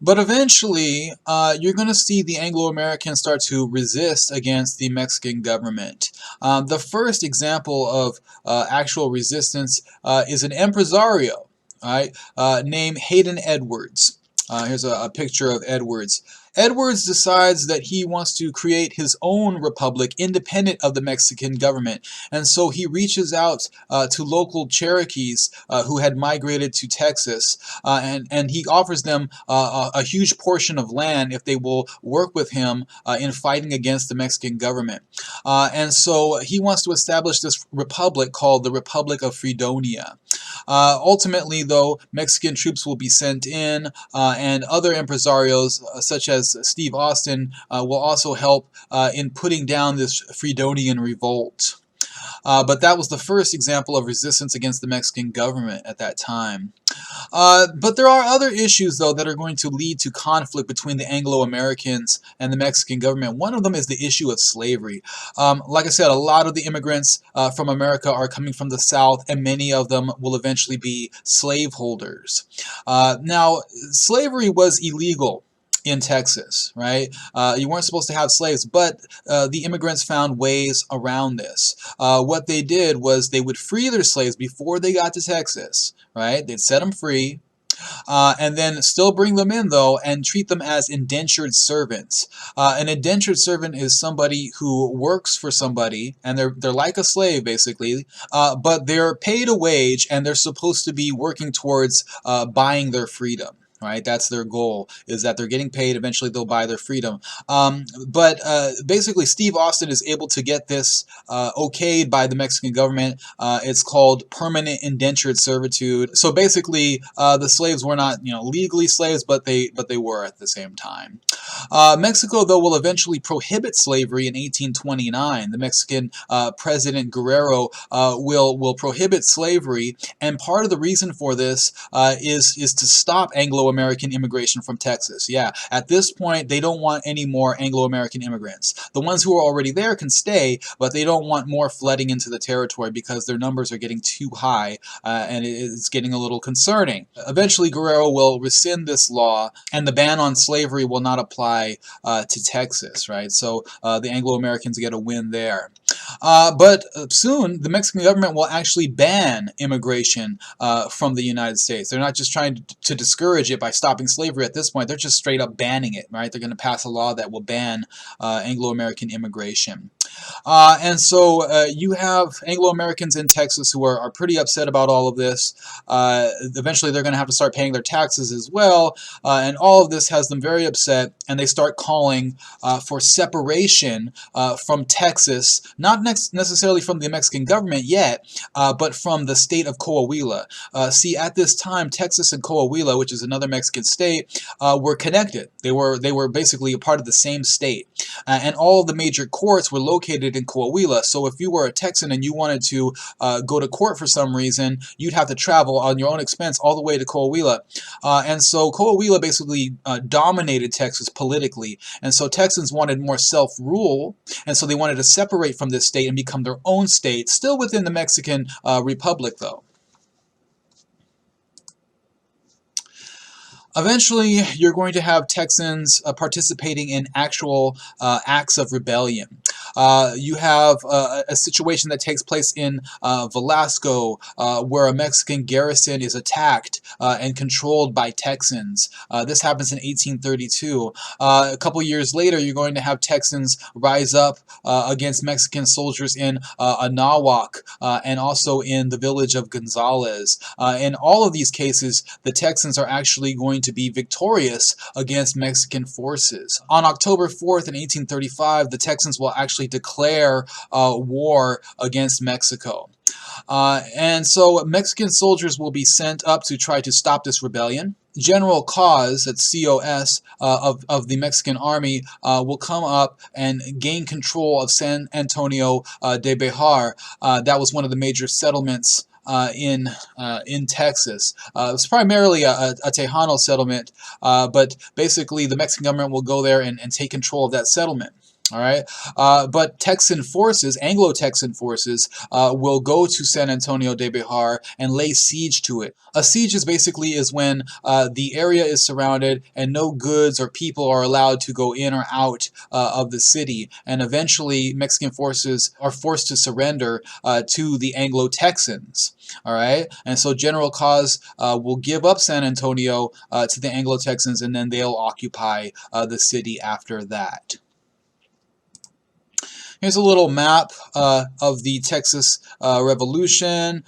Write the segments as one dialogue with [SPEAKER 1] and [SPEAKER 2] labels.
[SPEAKER 1] But eventually, you're going to see the Anglo-Americans start to resist against the Mexican government. The first example of actual resistance is an impresario, right, named Hayden Edwards. Here's a picture of Edwards. Edwards decides that he wants to create his own republic independent of the Mexican government. And so he reaches out to local Cherokees who had migrated to Texas, and he offers them a huge portion of land if they will work with him in fighting against the Mexican government. And so he wants to establish this republic called the Republic of Fredonia. Ultimately, though, Mexican troops will be sent in, and other impresarios, such as Steve Austin, will also help in putting down this Fredonian revolt. But that was the first example of resistance against the Mexican government at that time. But there are other issues, though, that are going to lead to conflict between the Anglo-Americans and the Mexican government. One of them is the issue of slavery. Like I said, a lot of the immigrants from America are coming from the South, and many of them will eventually be slaveholders. Now, slavery was illegal in Texas, right? You weren't supposed to have slaves, but the immigrants found ways around this. What they did was they would free their slaves before they got to Texas, right? They'd set them free, and then still bring them in, though, and treat them as indentured servants. An indentured servant is somebody who works for somebody, and they're like a slave, basically, but they're paid a wage, and they're supposed to be working towards buying their freedom. Right, that's their goal, is that they're getting paid. Eventually, they'll buy their freedom. But basically, Steve Austin is able to get this okayed by the Mexican government. It's called permanent indentured servitude. So basically, the slaves were not, legally slaves, but they were at the same time. Mexico, though, will eventually prohibit slavery in 1829. The Mexican President Guerrero will prohibit slavery, and part of the reason for this is to stop Anglo-American immigration from Texas. Yeah, at this point, they don't want any more Anglo-American immigrants. The ones who are already there can stay, but they don't want more flooding into the territory because their numbers are getting too high, and it's getting a little concerning. Eventually, Guerrero will rescind this law, and the ban on slavery will not apply to Texas, right? So the Anglo-Americans get a win there. But soon, the Mexican government will actually ban immigration from the United States. They're not just trying to discourage it by stopping slavery at this point. They're just straight up banning it, right? They're going to pass a law that will ban Anglo-American immigration. And so you have Anglo-Americans in Texas who are pretty upset about all of this. Eventually, they're going to have to start paying their taxes as well. And all of this has them very upset, and they start calling for separation from Texas, not necessarily from the Mexican government yet, but from the state of Coahuila. See, at this time, Texas and Coahuila, which is another Mexican state, were connected. They were basically a part of the same state. And all of the major courts were located in Coahuila. So if you were a Texan and you wanted to go to court for some reason, you'd have to travel on your own expense all the way to Coahuila. And so Coahuila basically dominated Texas politically. And so Texans wanted more self-rule, and so they wanted to separate from this state and become their own state, still within the Mexican Republic, though. Eventually, you're going to have Texans participating in actual acts of rebellion. You have a situation that takes place in Velasco, where a Mexican garrison is attacked and controlled by Texans. This happens in 1832. A couple years later, you're going to have Texans rise up against Mexican soldiers in Anahuac and also in the village of Gonzales. In all of these cases, the Texans are actually going to be victorious against Mexican forces. On October 4th in 1835, the Texans will actually declare war against Mexico. And so Mexican soldiers will be sent up to try to stop this rebellion. General Cos, that's C-O-S, of the Mexican army will come up and gain control of San Antonio de Bejar. That was one of the major settlements in Texas. It's primarily a Tejano settlement, but basically the Mexican government will go there and take control of that settlement. All right, but Texan forces, Anglo-Texan forces, will go to San Antonio de Bejar and lay siege to it. A siege is when the area is surrounded and no goods or people are allowed to go in or out of the city, and eventually Mexican forces are forced to surrender to the Anglo-Texans. All right, and so General Cos will give up San Antonio to the Anglo-Texans, and then they'll occupy the city after that. Here's a little map of the Texas Revolution.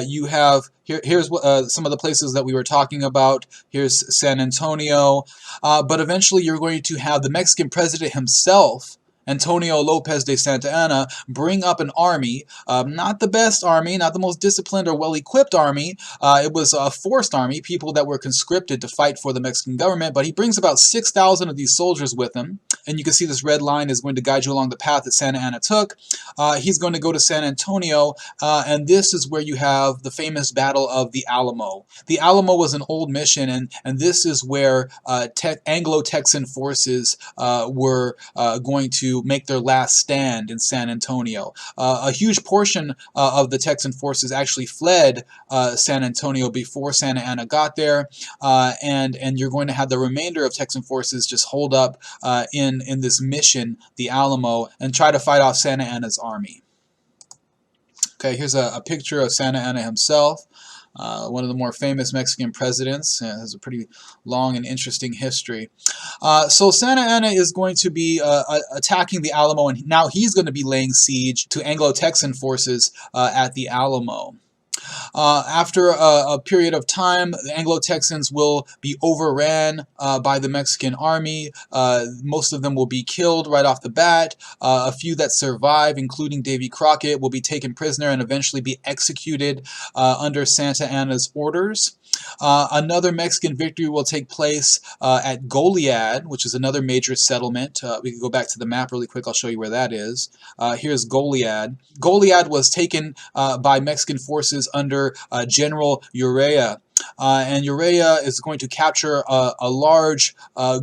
[SPEAKER 1] You have here's some of the places that we were talking about. Here's San Antonio, but eventually you're going to have the Mexican president himself, Antonio Lopez de Santa Anna, bring up an army, not the best army, not the most disciplined or well-equipped army. It was a forced army, people that were conscripted to fight for the Mexican government, but he brings about 6,000 of these soldiers with him. And you can see this red line is going to guide you along the path that Santa Anna took. He's going to go to San Antonio, and this is where you have the famous Battle of the Alamo. The Alamo was an old mission, and this is where Anglo-Texan forces were going to make their last stand in San Antonio. A huge portion of the Texan forces actually fled San Antonio before Santa Anna got there, and you're going to have the remainder of Texan forces just hold up in this mission, the Alamo, and try to fight off Santa Anna's army. Okay, here's a picture of Santa Anna himself. One of the more famous Mexican presidents. Has a pretty long and interesting history. So Santa Anna is going to be attacking the Alamo, and now he's going to be laying siege to Anglo-Texan forces at the Alamo. After a period of time, the Anglo-Texans will be overran by the Mexican army. Most of them will be killed right off the bat. A few that survive, including Davy Crockett, will be taken prisoner and eventually be executed under Santa Anna's orders. Another Mexican victory will take place at Goliad, which is another major settlement. We can go back to the map really quick. I'll show you where that is. Here's Goliad. Goliad was taken by Mexican forces under General Urrea. And Urrea is going to capture a large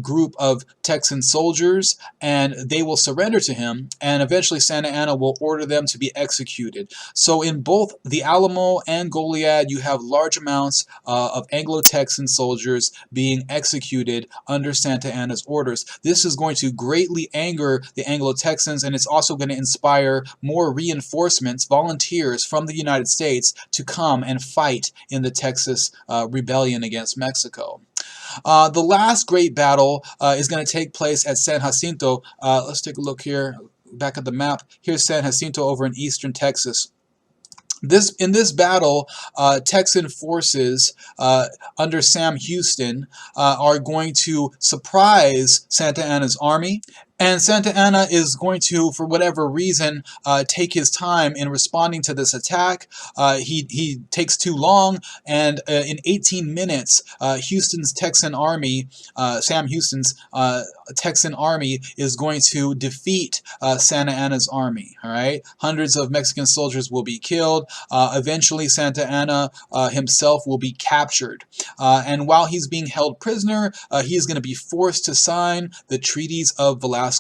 [SPEAKER 1] group of Texan soldiers, and they will surrender to him, and eventually Santa Anna will order them to be executed. So in both the Alamo and Goliad, you have large amounts of Anglo-Texan soldiers being executed under Santa Anna's orders. This is going to greatly anger the Anglo-Texans, and it's also going to inspire more reinforcements, volunteers from the United States to come and fight in the Texas rebellion against Mexico. The last great battle is going to take place at San Jacinto. Let's take a look here, back at the map. Here's San Jacinto over in eastern Texas. In this battle, Texan forces under Sam Houston are going to surprise Santa Anna's army. And Santa Anna is going to, for whatever reason, take his time in responding to this attack. He takes too long, and in 18 minutes, Houston's Texan army, Sam Houston's Texan army, is going to defeat Santa Anna's army. All right, hundreds of Mexican soldiers will be killed. Eventually, Santa Anna himself will be captured, and while he's being held prisoner, he is going to be forced to sign the treaties of Velasco.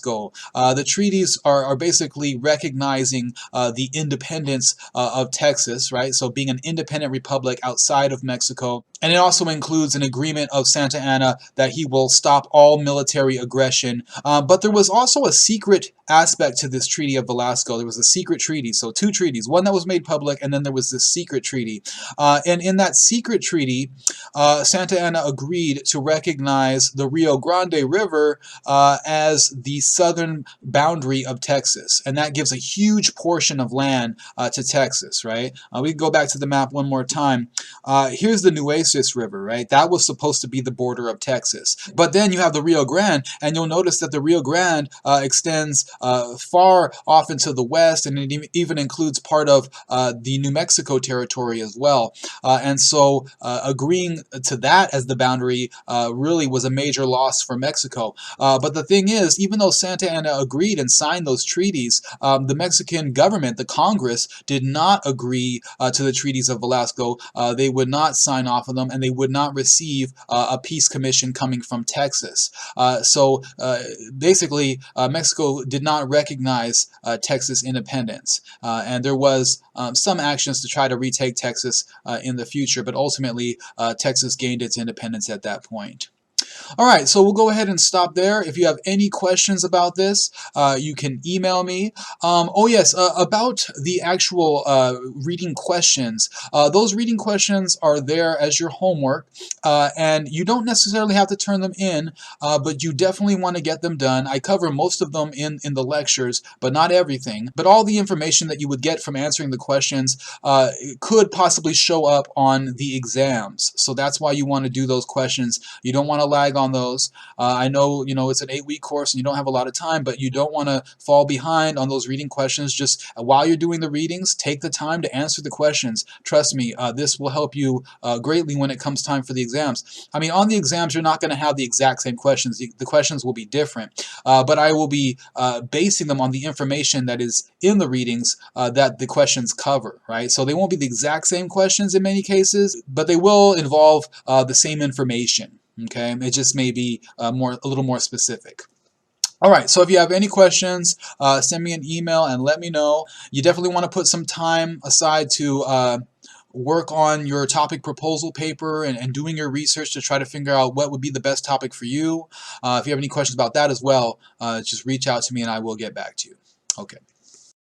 [SPEAKER 1] The treaties are basically recognizing the independence of Texas, right? So being an independent republic outside of Mexico. And it also includes an agreement of Santa Anna that he will stop all military aggression. But there was also a secret aspect to this Treaty of Velasco. There was a secret treaty, so two treaties, one that was made public, and then there was this secret treaty. And in that secret treaty, Santa Anna agreed to recognize the Rio Grande River as the southern boundary of Texas. And that gives a huge portion of land to Texas, right? We can go back to the map one more time. Here's the Nueces River, right? That was supposed to be the border of Texas. But then you have the Rio Grande, and you'll notice that the Rio Grande extends far off into the west, and it even includes part of the New Mexico territory as well. And so agreeing to that as the boundary really was a major loss for Mexico. But the thing is, even though Santa Anna agreed and signed those treaties, the Mexican government, the Congress, did not agree to the treaties of Velasco. They would not sign off on them, and they would not receive a peace commission coming from Texas. So basically, Mexico did not recognize Texas independence, and there was some actions to try to retake Texas in the future, but ultimately Texas gained its independence at that point. All right, so we'll go ahead and stop there. If you have any questions about this, you can email me. Oh yes, about the actual reading questions. Those reading questions are there as your homework, and you don't necessarily have to turn them in, but you definitely want to get them done. I cover most of them in the lectures, but not everything. But all the information that you would get from answering the questions could possibly show up on the exams. So that's why you want to do those questions. You don't want to lag on those. I know, it's an 8-week course and you don't have a lot of time, but you don't want to fall behind on those reading questions. Just while you're doing the readings, take the time to answer the questions. Trust me, this will help you greatly when it comes time for the exams. I mean, on the exams, you're not going to have the exact same questions. The questions will be different, but I will be basing them on the information that is in the readings that the questions cover, right? So they won't be the exact same questions in many cases, but they will involve the same information. Okay, it just may be a little more specific. All right, so if you have any questions, send me an email and let me know. You definitely want to put some time aside to work on your topic proposal paper and doing your research to try to figure out what would be the best topic for you. If you have any questions about that as well, just reach out to me and I will get back to you. Okay.